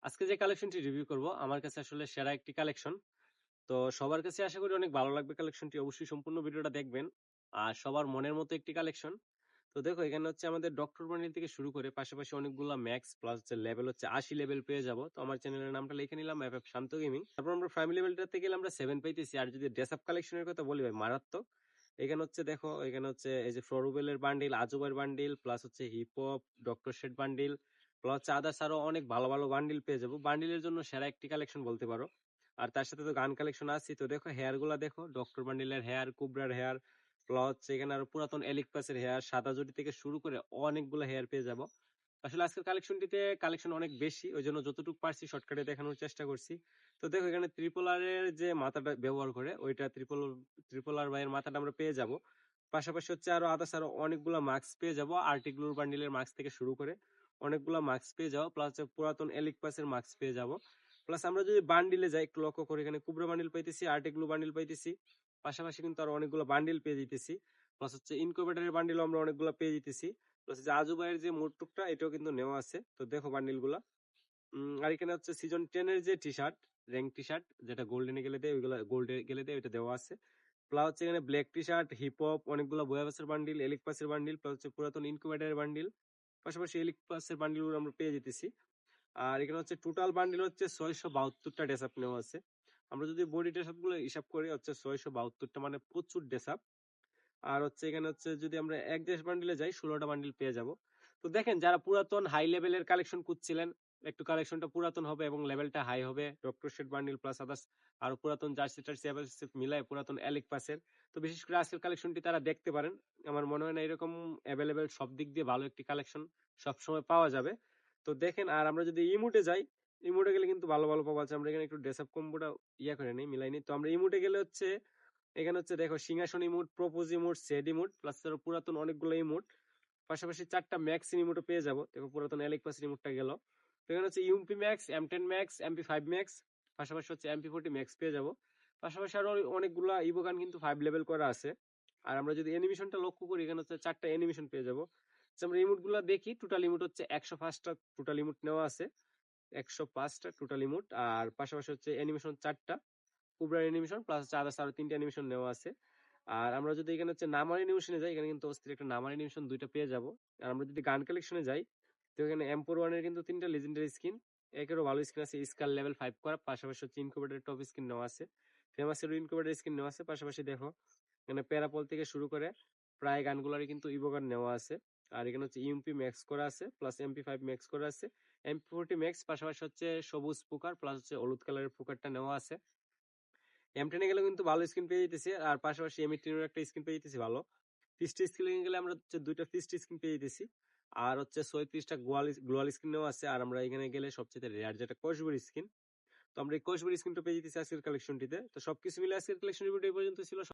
আজকে যে কালেকশনটি রিভিউ করব আমার কাছে আসলে সেরা একটি কালেকশন। তো সবার কাছে আশা করি অনেক ভালো লাগবে কালেকশনটি। অবশ্যই সম্পূর্ণ ভিডিওটা দেখবেন। আর সবার মনের মতো একটি কালেকশন। তো দেখো এখানে হচ্ছে আমাদের ডক্টর বান্ডিল থেকে শুরু করে পাশাপাশি অনেকগুলা ম্যাক্স প্লাস হচ্ছে লেভেল হচ্ছে 80 লেভেল পেয়ে যাব। তো আমার চ্যানেলের নামটা লিখে নিলাম এফএফ শান্ত গেমিং। তারপর আমরা প্রাইমারি লেভেলটাতে গেলে আমরা 7 পাইতেছি। আর যদি ড্রেস আপ কালেকশনের কথা বলি ভাই মারাত্মক। এখানে হচ্ছে দেখো এখানে হচ্ছে এই যে ফ্লোরুবেলের বান্ডিল, আজুবের বান্ডিল প্লাস হচ্ছে hip hop, doctor shade bundle plus হচ্ছে আদার্স আরো অনেক ভালো ভালো বান্ডিল পেয়ে যাবো। বান্ডিলের জন্য সেরা একটি কালেকশন বলতে পারো। আর তার সাথে তো গান কালেকশন আছে। তো দেখো হেয়ার গুলা দেখো, ডক্টর বান্ডিলের হেয়ার, কুবরার হেয়ার প্লাস এখানে আরো পুরাতন এলিক পাসের হেয়ার, সাদা জুটি থেকে শুরু করে অনেকগুলো হেয়ার পেয়ে যাব। আসলে আজকের কালেকশনটিতে কালেকশন অনেক বেশি, ওই জন্য যতটুকু পারছি শর্টকাটে দেখানোর চেষ্টা করছি। তো দেখো এখানে ট্রিপল আর এর যে মাথাটা ব্যবহার করে ওইটা ট্রিপল আর ভাইয়ের মাথাটা আমরা পেয়ে যাব। পাশাপাশি হচ্ছে আরো আদার্স আরো অনেকগুলো মাস্ক পেয়ে যাব। আর্টিগ্লুর বান্ডিলের মাস্ক থেকে শুরু করে অনেকগুলো মাস্ক পেয়ে যাবো। প্লাস পুরাতন এলিক পাসের মাস্ক পেয়ে যাব। প্লাস আমরা যদি বান্ডিলে যাই একটু লক্ষ্য করে এখানে কুবরা বান্ডিল পাইতেছি, আর্টিগ্লু বান্ডিল পাইতেছি, পাশাপাশি কিন্তু আরো অনেকগুলো বান্ডিল পেয়ে দিতেছি। প্লাস হচ্ছে ইনকিউবেটরের বান্ডিল আমরা অনেকগুলো পেয়ে দিতেছি। প্লাস যে আজু ভাইয়ের যে মোটটুকটা এটাও কিন্তু নেওয়া আছে। তো দেখো বান্ডিল গুলা। আর এখানে হচ্ছে সিজন 10 এর যে T shirt, rank T shirt যেটা গোল্ডেনে গেলে দেয়, ওইগুলো গোল্ডে গেলে দেয়, ওইটা দেওয়া আছে। প্লাস হচ্ছে এখানে black T shirt, hip hop, অনেকগুলো বয়াবাসের বান্ডিল, এলিক পাসের বান্ডিল, প্লাস হচ্ছে পুরাতন ইনকিউবেটরের বান্ডিল, পাশাপাশি এলিক পাসের বান্ডিল গুলো আমরা পেয়ে যেতেছি। আর এখানে হচ্ছে টোটাল বান্ডিল হচ্ছে 672টা ড্রেস আপ নেওয়া আছে। আমরা যদি বডি ড্রেস আপ গুলো হিসাব করি হচ্ছে 672টা, মানে প্রচুর ড্রেস আপ। আর হচ্ছে এখানে হচ্ছে যদি আমরা এক দেশ বান্ডিলে যাই 16টা বান্ডিল পেয়ে যাব। তো দেখেন যারা পুরাতন হাই লেভেলের কালেকশন খুঁজছিলেন, একটু কালেকশনটা পুরাতন হবে এবং লেভেলটা হাই হবে, doctor shade bundle plus others আর পুরাতন জার্সি টার্সি মিলায় পুরাতন এলিক পাসের। তো বিশেষ করে আজকের কালেকশনটি তারা দেখতে পারেন। আমার মনে হয় না এরকম অ্যাভেলেবেল সব দিক দিয়ে ভালো একটি কালেকশন সবসময় পাওয়া যাবে। তো দেখেন, আর আমরা যদি ইমুটে যাই, ইমুটে গেলে কিন্তু ভালো ভালো পাওয়া যাচ্ছে। আমরা এখানে একটু ড্রেস আপ কম্বোটা করে নিই, মিলাই নিই। তো আমরা ইমুটে গেলে হচ্ছে এখানে হচ্ছে দেখো সিংহাসন emote, propose emote, sad emote plus পুরাতন অনেকগুলো ইমোট, পাশাপাশি 4টা ম্যাক্স ইমোটও পেয়ে যাবো। দেখো পুরাতন এলিক পাস ইমোটটা গেল। তো এখানে হচ্ছে UMP max, M10 max, MP5 max, পাশাপাশি হচ্ছে MP40 ম্যাক্স পেয়ে যাবো। পাশাপাশি আরো অনেকগুলা ইভোগান কিন্তু 5 লেভেল করা আছে। আর আমরা যদি অ্যানিমেশনটা লক্ষ্য করি এখানে হচ্ছে 4টা অ্যানিমেশন পেয়ে যাবো। আচ্ছা, আমরা ইমোট গুলা দেখি। টোটাল ইমোট হচ্ছে 105টা টোটাল ইমোট নেওয়া আছে, 105টা টোটাল ইমোট। আর পাশাপাশি হচ্ছে অ্যানিমেশন 4টা, কুবরার অ্যানিমেশন প্লাস হচ্ছে আদার্স আরো 3টা অ্যানিমেশন নেওয়া আছে। আর আমরা যদি এখানে হচ্ছে নামার অ্যানিমেশনে যাই, এখানে কিন্তু অস্থির একটা নামার অ্যানিমেশন 2টা পেয়ে যাব। আর আমরা যদি গান কালেকশনে যাই, তো এখানে এম্পোর ওয়ানের কিন্তু 3টা লেজেন্ডারি স্কিন, একেরও ভালো স্কিন আছে, স্কার লেভেল 5 করা, পাশাপাশি হচ্ছে ইনকিউবেটর টপ স্কিন নেওয়া আছে, ফেমাসের ইনকিউবেটর স্কিন নেওয়া আছে। পাশাপাশি দেখো এখানে প্যারাপল থেকে শুরু করে প্রায় গানগুলোরই কিন্তু ইভোগান নেওয়া আছে। আর এখানে হচ্ছে ইউএমপি ম্যাক্স করা আছে, প্লাস MP5 ম্যাক্স করা আছে, MP40 ম্যাক্স, পাশাপাশি হচ্ছে সবুজ পুকার প্লাস হচ্ছে হলুদ কালারের পুকারটা নেওয়া আছে। M10 গেলে কিন্তু ভালো স্কিন পেয়ে যেতেছি। আর পাশাপাশি M18 এর একটা স্কিন পেয়ে যেতেছি ভালো। ফিস্ট স্কিন গেলে আমরা হচ্ছে 2টা ফিস্ট স্কিন পেয়ে যেতেছি। আর হচ্ছে 36টা গ্লোয়াল স্কিন নেওয়া আছে। আর আমরা এখানে গেলে সবচেয়ে রেয়ার যেটা কোশবুরি স্কিন, তো আমরা এই কোশবুরি স্কিনটা পেয়ে যেতেছি আজকের কালেকশনটিতে। তো সবকিছু মিলে আজকের কালেকশন এই পর্যন্ত ছিল।